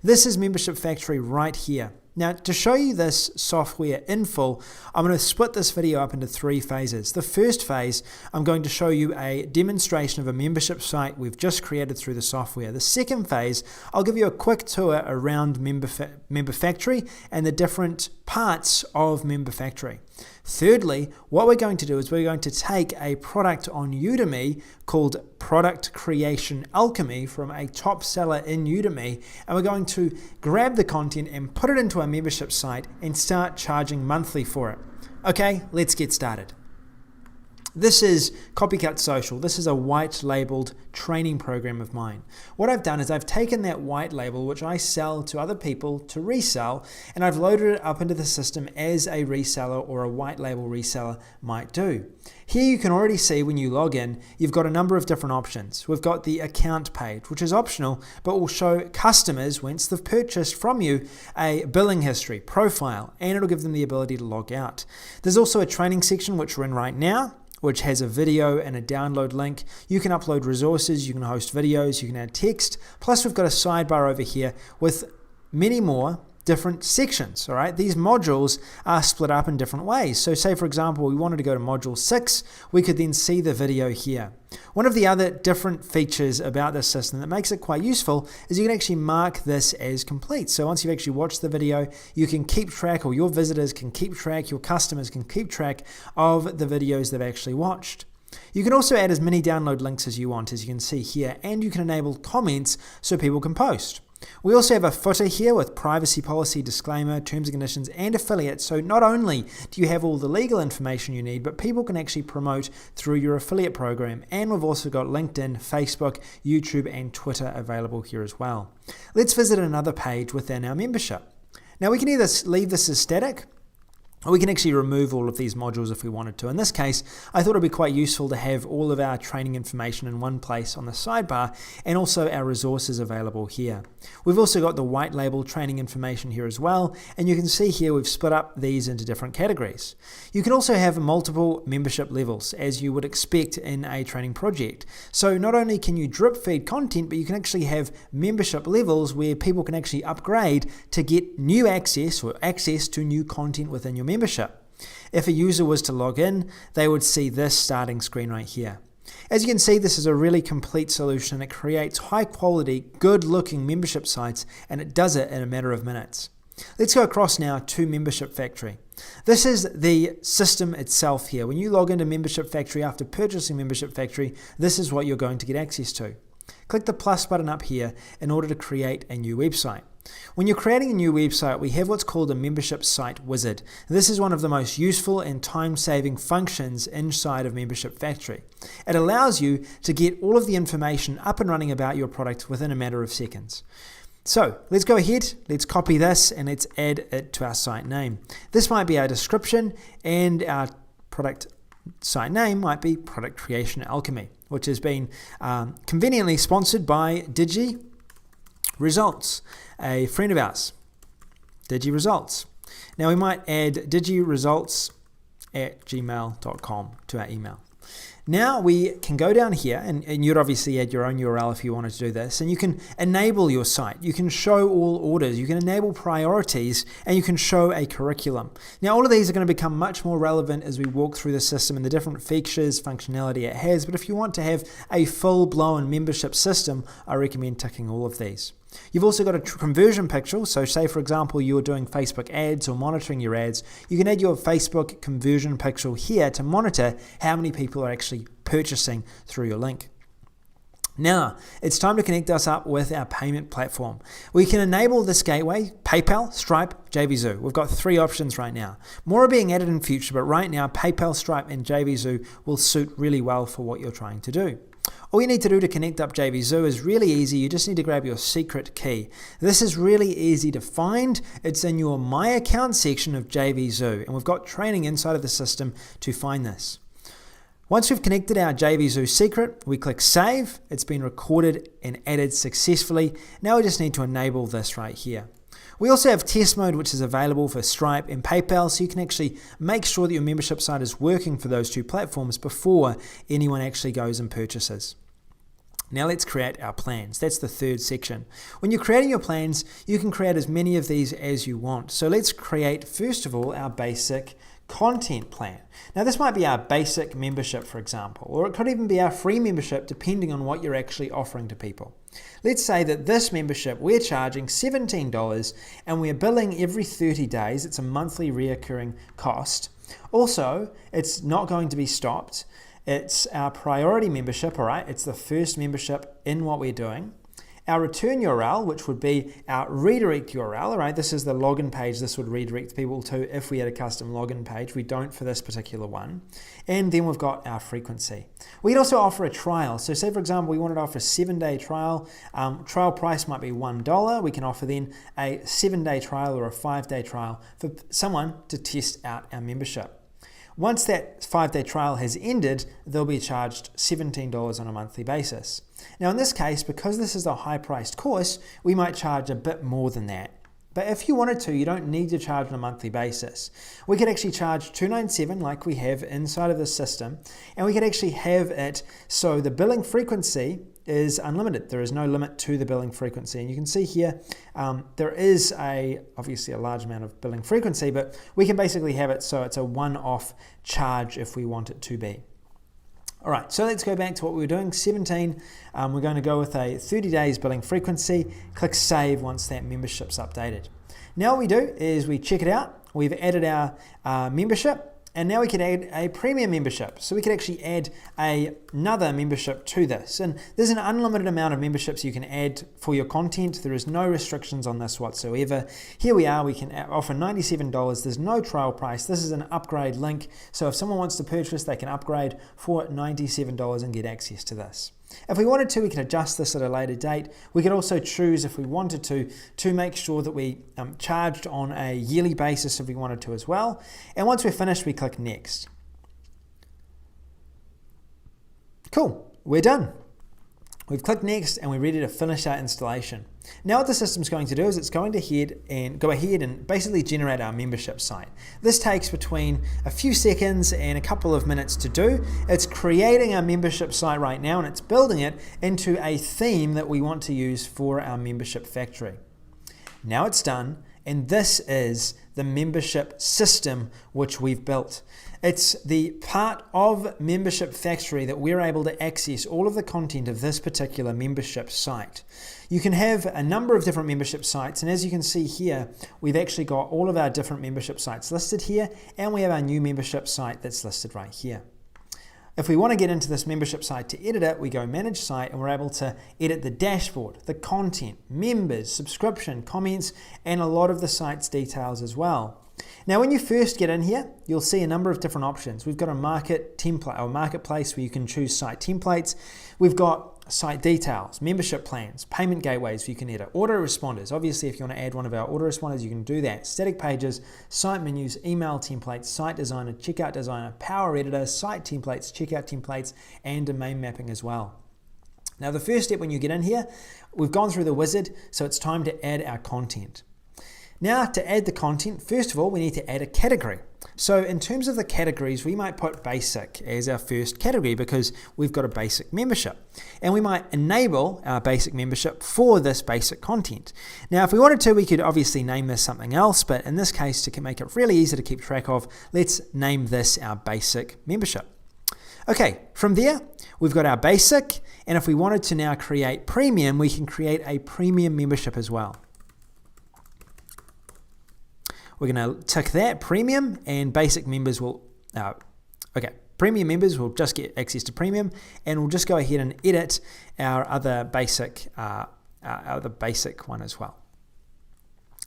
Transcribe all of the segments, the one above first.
This is Membership Factory right here. Now, to show you this software in full, I'm going to split this video up into 3 phases. The first phase, I'm going to show you a demonstration of a membership site we've just created through the software. The second phase, I'll give you a quick tour around MemberFactory and the different parts of MemberFactory. Thirdly, what we're going to do is we're going to take a product on Udemy called Product Creation Alchemy from a top seller in Udemy, and we're going to grab the content and put it into our membership site and start charging monthly for it. Okay, let's get started. This is Copycat Social. This is a white labeled training program of mine. What I've done is I've taken that white label, which I sell to other people to resell, and I've loaded it up into the system as a reseller or a white label reseller might do. Here you can already see when you log in, you've got a number of different options. We've got the account page, which is optional, but will show customers, once they've purchased from you, a billing history, profile, and it'll give them the ability to log out. There's also a training section, which we're in right now, which has a video and a download link. You can upload resources, you can host videos, you can add text. Plus we've got a sidebar over here with many more different sections, all right? These modules are split up in different ways. So say, for example, we wanted to go to module 6, we could then see the video here. One of the other different features about this system that makes it quite useful is you can actually mark this as complete. So once you've actually watched the video, you can keep track, or your visitors can keep track, your customers can keep track of the videos they've actually watched. You can also add as many download links as you want, as you can see here, and you can enable comments so people can post. We also have a footer here with privacy policy, disclaimer, terms and conditions, and affiliates. So not only do you have all the legal information you need, but people can actually promote through your affiliate program. And we've also got LinkedIn, Facebook, YouTube, and Twitter available here as well. Let's visit another page within our membership. Now we can either leave this as static, or we can actually remove all of these modules if we wanted to. In this case, I thought it would be quite useful to have all of our training information in one place on the sidebar, and also our resources available here. We've also got the white label training information here as well, and you can see here we've split up these into different categories. You can also have multiple membership levels, as you would expect in a training project. So not only can you drip feed content, but you can actually have membership levels where people can actually upgrade to get new access, or access to new content within your membership. If a user was to log in, they would see this starting screen right here. As you can see, this is a really complete solution. It creates high quality, good looking membership sites, and it does it in a matter of minutes. Let's go across now to Membership Factory. This is the system itself here. When you log into Membership Factory after purchasing Membership Factory, this is what you're going to get access to. Click the plus button up here in order to create a new website. When you're creating a new website, we have what's called a membership site wizard. This is one of the most useful and time-saving functions inside of Membership Factory. It allows you to get all of the information up and running about your product within a matter of seconds. So let's go ahead, let's copy this, and let's add it to our site name. This might be our description, and our product site name might be Product Creation Alchemy, which has been conveniently sponsored by Digi Results, a friend of ours, Digi Results. Now we might add digiresults@gmail.com to our email. Now we can go down here, and you'd obviously add your own URL if you wanted to do this, and you can enable your site. You can show all orders, you can enable priorities, and you can show a curriculum. Now all of these are going to become much more relevant as we walk through the system and the different features, functionality it has, but if you want to have a full-blown membership system, I recommend ticking all of these. You've also got a conversion pixel, so say for example you're doing Facebook ads or monitoring your ads, you can add your Facebook conversion pixel here to monitor how many people are actually purchasing through your link. Now, it's time to connect us up with our payment platform. We can enable this gateway, PayPal, Stripe, JVZoo. We've got 3 options right now. More are being added in future, but right now PayPal, Stripe, and JVZoo will suit really well for what you're trying to do. All you need to do to connect up JVZoo is really easy. You just need to grab your secret key. This is really easy to find. It's in your My Account section of JVZoo, and we've got training inside of the system to find this. Once we've connected our JVZoo secret, we click Save. It's been recorded and added successfully. Now we just need to enable this right here. We also have test mode, which is available for Stripe and PayPal, so you can actually make sure that your membership site is working for those 2 platforms before anyone actually goes and purchases. Now let's create our plans. That's the third section. When you're creating your plans, you can create as many of these as you want. So let's create, first of all, our basic content plan. Now this might be our basic membership, for example, or it could even be our free membership, depending on what you're actually offering to people. Let's say that this membership, we're charging $17 and we're billing every 30 days. It's a monthly reoccurring cost. Also, it's not going to be stopped. It's our priority membership, all right? It's the first membership in what we're doing. Our return URL, which would be our redirect URL, all right? This is the login page this would redirect people to if we had a custom login page. We don't for this particular one. And then we've got our frequency. We can also offer a trial. So say, for example, we wanted to offer a 7-day trial. Trial price might be $1. We can offer then a 7-day trial or a 5-day trial for someone to test out our membership. Once that 5-day trial has ended, they'll be charged $17 on a monthly basis. Now in this case, because this is a high-priced course, we might charge a bit more than that. But if you wanted to, you don't need to charge on a monthly basis. We could actually charge $297 like we have inside of the system, and we could actually have it so the billing frequency is unlimited. There is no limit to the billing frequency. And you can see here, there is obviously a large amount of billing frequency, but we can basically have it so it's a one-off charge if we want it to be. All right, so let's go back to what we were doing. 17, we're going to go with a 30 days billing frequency. Click save once that membership's updated. Now what we do is we check it out. We've added our membership. And now we can add a premium membership. So we could actually add another membership to this. And there's an unlimited amount of memberships you can add for your content. There is no restrictions on this whatsoever. Here we are, we can offer $97. There's no trial price. This is an upgrade link. So if someone wants to purchase, they can upgrade for $97 and get access to this. If we wanted to, we could adjust this at a later date. We could also choose, if we wanted to make sure that we charged on a yearly basis if we wanted to as well. And once we're finished, we click next. Cool, we're done. We've clicked next and we're ready to finish our installation. Now what the system's going to do is it's going to go ahead and basically generate our membership site. This takes between a few seconds and a couple of minutes to do. It's creating our membership site right now and it's building it into a theme that we want to use for our membership factory. Now it's done, and this is the membership system which we've built. It's the part of MemberFactory that we're able to access all of the content of this particular membership site. You can have a number of different membership sites, and as you can see here, we've actually got all of our different membership sites listed here, and we have our new membership site that's listed right here. If we want to get into this membership site to edit it, we go Manage Site, and we're able to edit the dashboard, the content, members, subscription, comments, and a lot of the site's details as well. Now, when you first get in here, you'll see a number of different options. We've got a marketplace where you can choose site templates. We've got site details, membership plans, payment gateways where you can edit, autoresponders. Obviously, if you want to add one of our autoresponders, you can do that. Static pages, site menus, email templates, site designer, checkout designer, power editor, site templates, checkout templates, and domain mapping as well. Now, the first step when you get in here, we've gone through the wizard, so it's time to add our content. Now, to add the content, first of all, we need to add a category. So in terms of the categories, we might put basic as our first category because we've got a basic membership. And we might enable our basic membership for this basic content. Now, if we wanted to, we could obviously name this something else, but in this case, to make it really easy to keep track of, let's name this our basic membership. Okay, from there, we've got our basic, and if we wanted to now create premium, we can create a premium membership as well. We're going to tick that, premium, and basic members will, premium members will just get access to premium, and we'll just go ahead and edit our other basic one as well.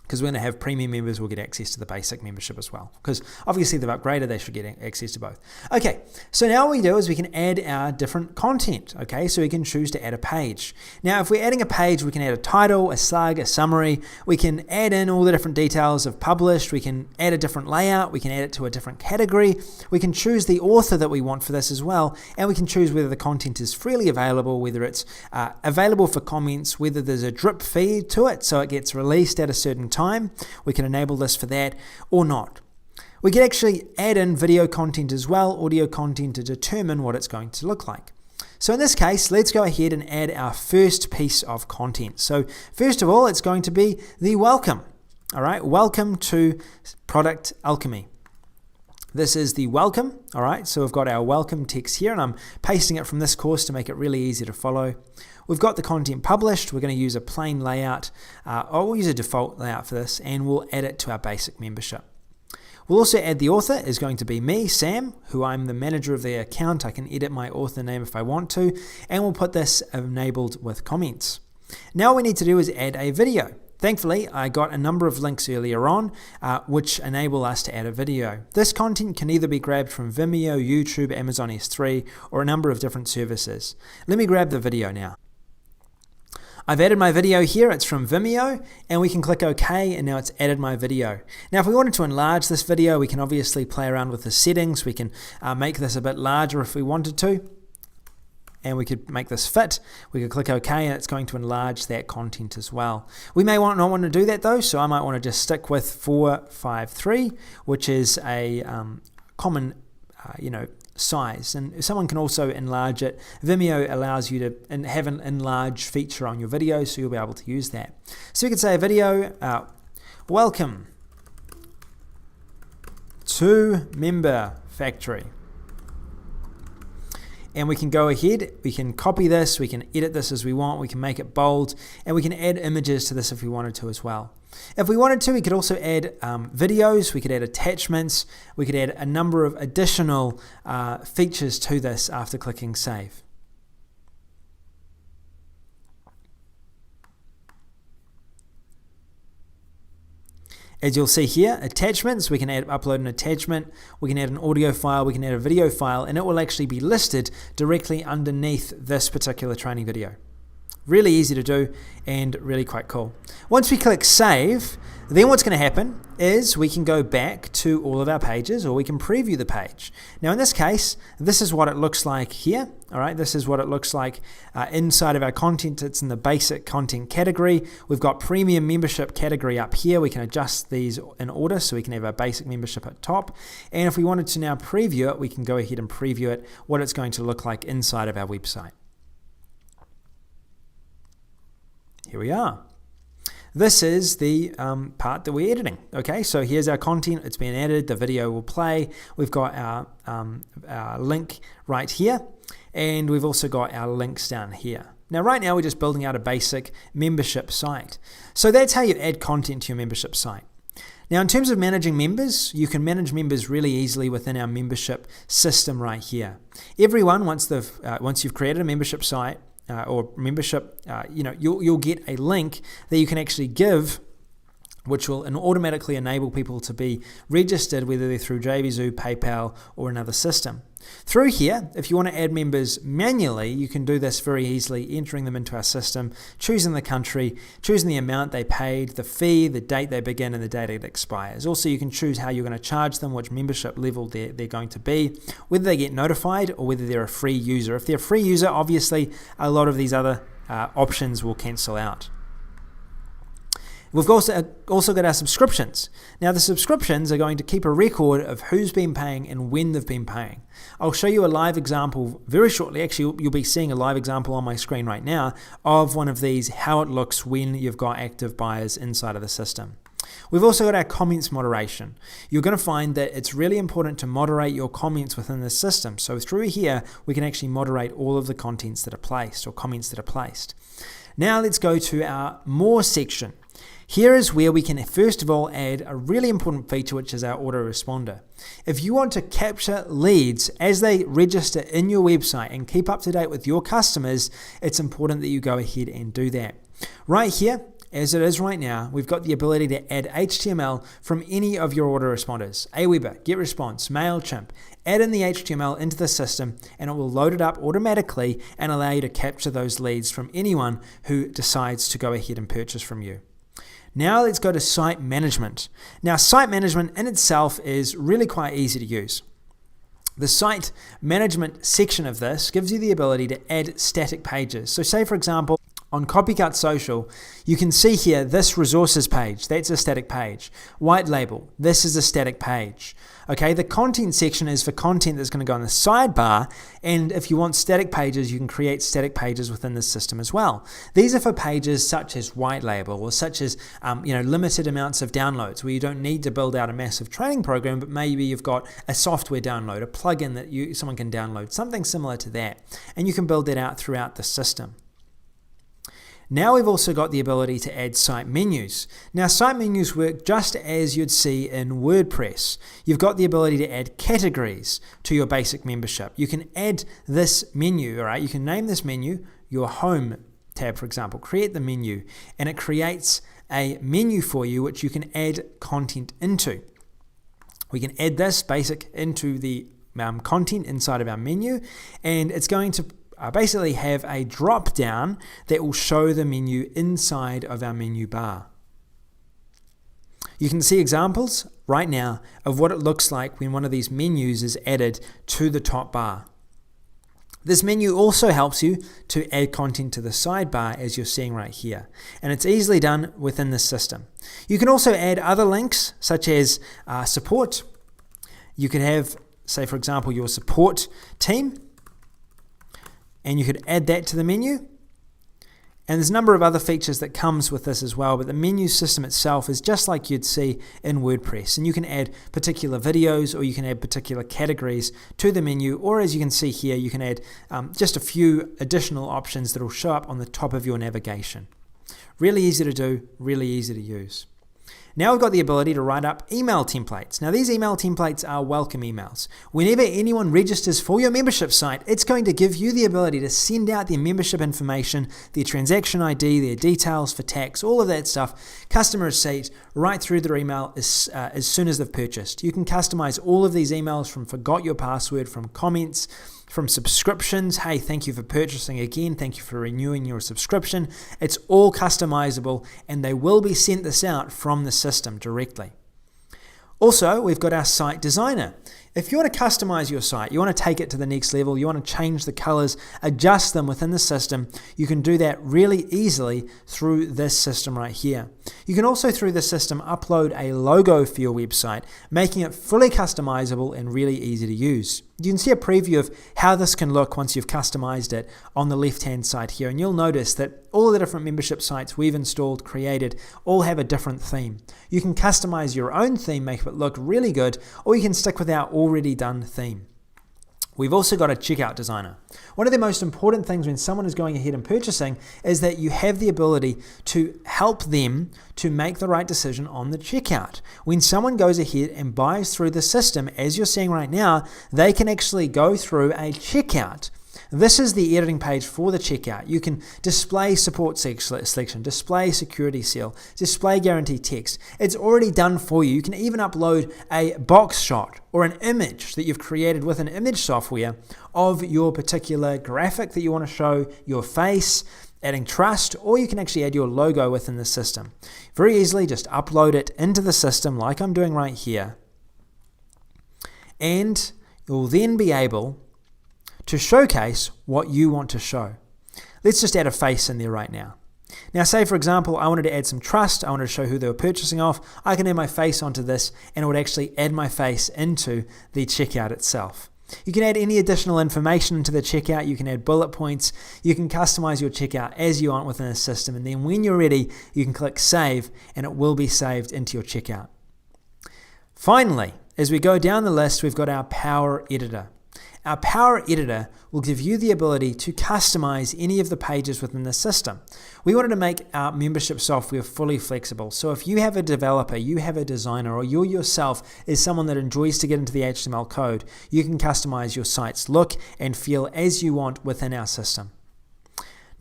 Because we're going to have premium members will get access to the basic membership as well. Because obviously they've upgraded, they should get access to both. Okay, so now what we do is we can add our different content. Okay, so we can choose to add a page. Now, if we're adding a page, we can add a title, a slug, a summary. We can add in all the different details of published. We can add a different layout. We can add it to a different category. We can choose the author that we want for this as well. And we can choose whether the content is freely available, whether it's available for comments, whether there's a drip feed to it, so it gets released at a certain time. We can enable this for that or not. We can actually add in video content as well, audio content, to determine what it's going to look like. So in this case, let's go ahead and add our first piece of content. So first of all, it's going to be the welcome. All right, welcome to Product Alchemy. This is the welcome. All right, so we've got our welcome text here, and I'm pasting it from this course to make it really easy to follow. We've got the content published. We're going to use a plain layout, or we'll use a default layout for this, and we'll add it to our basic membership. We'll also add the author is going to be me, Sam, who I'm the manager of the account. I can edit my author name if I want to, and we'll put this enabled with comments. Now what we need to do is add a video. Thankfully, I got a number of links earlier on which enable us to add a video. This content can either be grabbed from Vimeo, YouTube, Amazon S3, or a number of different services. Let me grab the video now. I've added my video here, it's from Vimeo, and we can click OK, and now it's added my video. Now if we wanted to enlarge this video, we can obviously play around with the settings. We can make this a bit larger if we wanted to, and we could make this fit. We could click OK, and it's going to enlarge that content as well. We may not want to do that though, so I might want to just stick with 453, which is a common size, and someone can also enlarge it. Vimeo allows you to have an enlarge feature on your video, so you'll be able to use that. So you could say a video, welcome to MemberFactory. And we can go ahead, we can copy this, we can edit this as we want, we can make it bold, and we can add images to this if we wanted to as well. If we wanted to, we could also add videos, we could add attachments, we could add a number of additional features to this after clicking save. As you'll see here, attachments, we can upload an attachment, we can add an audio file, we can add a video file, and it will actually be listed directly underneath this particular training video. Really easy to do and really quite cool. Once we click save, then what's going to happen is we can go back to all of our pages, or we can preview the page. Now in this case, this is what it looks like here. All right, this is what it looks like inside of our content. It's in the basic content category. We've got premium membership category up here. We can adjust these in order, so we can have our basic membership at top. And if we wanted to now preview it, we can go ahead and preview it, what it's going to look like inside of our website. Here we are. This is the part that we're editing. Okay, so here's our content. It's been added. The video will play. We've got our link right here, and we've also got our links down here. Now, right now, we're just building out a basic membership site. So that's how you add content to your membership site. Now, in terms of managing members, you can manage members really easily within our membership system right here. Everyone, once you've created a membership site, or membership, you'll get a link that you can actually give, which will automatically enable people to be registered, whether they're through JVZoo, PayPal, or another system. Through here, if you want to add members manually, you can do this very easily, entering them into our system, choosing the country, choosing the amount they paid, the fee, the date they begin, and the date it expires. Also, you can choose how you're going to charge them, which membership level they're going to be, whether they get notified or whether they're a free user. If they're a free user, obviously, a lot of these other options will cancel out. We've also got our subscriptions. Now the subscriptions are going to keep a record of who's been paying and when they've been paying. I'll show you a live example very shortly. Actually, you'll be seeing a live example on my screen right now of one of these, how it looks when you've got active buyers inside of the system. We've also got our comments moderation. You're going to find that it's really important to moderate your comments within the system. So through here, we can actually moderate all of the contents that are placed, or comments that are placed. Now let's go to our more section. Here is where we can first of all add a really important feature, which is our autoresponder. If you want to capture leads as they register in your website and keep up to date with your customers, it's important that you go ahead and do that. Right here, as it is right now, we've got the ability to add HTML from any of your autoresponders. Aweber, GetResponse, MailChimp. Add in the HTML into the system and it will load it up automatically and allow you to capture those leads from anyone who decides to go ahead and purchase from you. Now let's go to site management. Now site management in itself is really quite easy to use. The site management section of this gives you the ability to add static pages. So say for example, On Copycat Social, you can see here this resources page, that's a static page. White label, this is a static page. Okay, the content section is for content that's going to go in the sidebar, and if you want static pages, you can create static pages within the system as well. These are for pages such as white label, or such as limited amounts of downloads, where you don't need to build out a massive training program, but maybe you've got a software download, a plugin that someone can download, something similar to that, and you can build that out throughout the system. Now we've also got the ability to add site menus. Now site menus work just as you'd see in WordPress. You've got the ability to add categories to your basic membership. You can add this menu, all right? You can name this menu your home tab, for example. Create the menu, and it creates a menu for you which you can add content into. We can add this basic into the content inside of our menu, and it's going to basically have a drop down that will show the menu inside of our menu bar. You can see examples right now of what it looks like when one of these menus is added to the top bar. This menu also helps you to add content to the sidebar, as you're seeing right here, and it's easily done within the system. You can also add other links such as support. You could have, say for example, your support team, and you could add that to the menu. And there's a number of other features that comes with this as well, but the menu system itself is just like you'd see in WordPress, and you can add particular videos, or you can add particular categories to the menu, or as you can see here, you can add just a few additional options that will show up on the top of your navigation. Really easy to do, really easy to use. Now we've got the ability to write up email templates. Now these email templates are welcome emails. Whenever anyone registers for your membership site, it's going to give you the ability to send out their membership information, their transaction ID, their details for tax, all of that stuff, customer receipt, right through their email as soon as they've purchased. You can customize all of these emails from forgot your password, from comments, from subscriptions. Hey, thank you for purchasing again. Thank you for renewing your subscription. It's all customizable, and they will be sent this out from the system directly. Also, we've got our site designer. If you want to customize your site, you want to take it to the next level, you want to change the colors, adjust them within the system, you can do that really easily through this system right here. You can also, through the system, upload a logo for your website, making it fully customizable and really easy to use. You can see a preview of how this can look once you've customized it on the left-hand side here, and you'll notice that all of the different membership sites we've installed, created, all have a different theme. You can customize your own theme, make it look really good, or you can stick with our already done theme. We've also got a checkout designer. One of the most important things when someone is going ahead and purchasing is that you have the ability to help them to make the right decision on the checkout. When someone goes ahead and buys through the system, as you're seeing right now, they can actually go through a checkout. This is the editing page for the checkout. You can display support selection, display security seal, display guarantee text. It's already done for you. You can even upload a box shot or an image that you've created with an image software of your particular graphic that you want to show, your face, adding trust, or you can actually add your logo within the system. Very easily, just upload it into the system like I'm doing right here. And you'll then be able to showcase what you want to show. Let's just add a face in there right now. Now say for example, I wanted to add some trust, I wanted to show who they were purchasing off, I can add my face onto this and it would actually add my face into the checkout itself. You can add any additional information into the checkout, you can add bullet points, you can customize your checkout as you want within the system, and then when you're ready, you can click save and it will be saved into your checkout. Finally, as we go down the list, we've got our Power Editor. Our Power Editor will give you the ability to customize any of the pages within the system. We wanted to make our membership software fully flexible. So if you have a developer, you have a designer, or you yourself is someone that enjoys to get into the HTML code, you can customize your site's look and feel as you want within our system.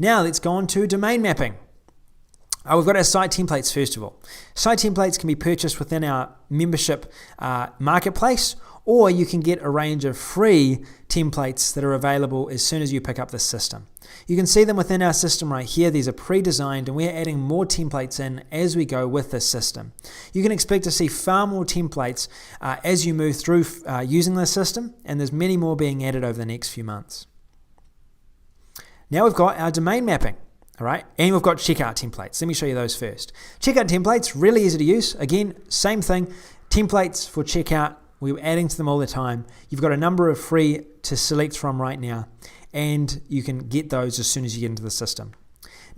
Now let's go on to domain mapping. We've got our site templates first of all. Site templates can be purchased within our membership marketplace, or you can get a range of free templates that are available as soon as you pick up this system. You can see them within our system right here. These are pre-designed and we're adding more templates in as we go with this system. You can expect to see far more templates as you move through using this system, and there's many more being added over the next few months. Now we've got our domain mapping. All right, and we've got checkout templates. Let me show you those first. Checkout templates, really easy to use. Again, same thing. Templates for checkout, we're adding to them all the time. You've got a number of free to select from right now, and you can get those as soon as you get into the system.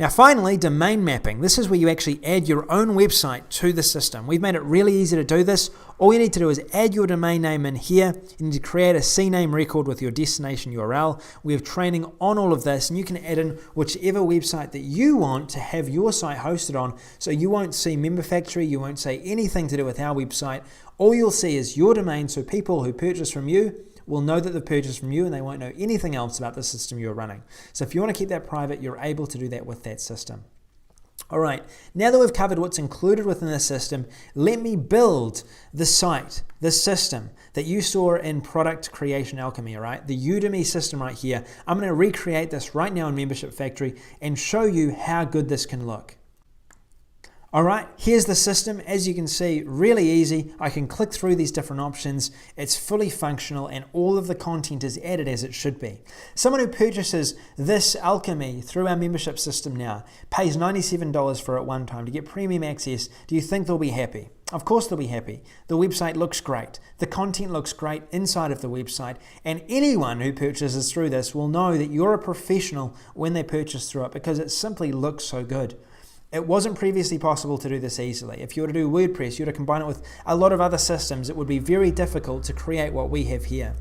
Now finally, domain mapping. This is where you actually add your own website to the system. We've made it really easy to do this. All you need to do is add your domain name in here. You need to create a CNAME record with your destination URL. We have training on all of this, and you can add in whichever website that you want to have your site hosted on, so you won't see MemberFactory, you won't see anything to do with our website. All you'll see is your domain, so people who purchase from you will know that they've purchased from you and they won't know anything else about the system you're running. So if you want to keep that private, you're able to do that with that system. All right, now that we've covered what's included within the system, let me build the site, the system that you saw in Product Creation Alchemy, all right? The Udemy system right here. I'm going to recreate this right now in Membership Factory and show you how good this can look. All right, here's the system. As you can see, really easy. I can click through these different options. It's fully functional and all of the content is added as it should be. Someone who purchases this Alchemy through our membership system now pays $97 for it one time to get premium access. Do you think they'll be happy? Of course they'll be happy. The website looks great. The content looks great inside of the website. And anyone who purchases through this will know that you're a professional when they purchase through it because it simply looks so good. It wasn't previously possible to do this easily. If you were to do WordPress, you were to combine it with a lot of other systems, it would be very difficult to create what we have here.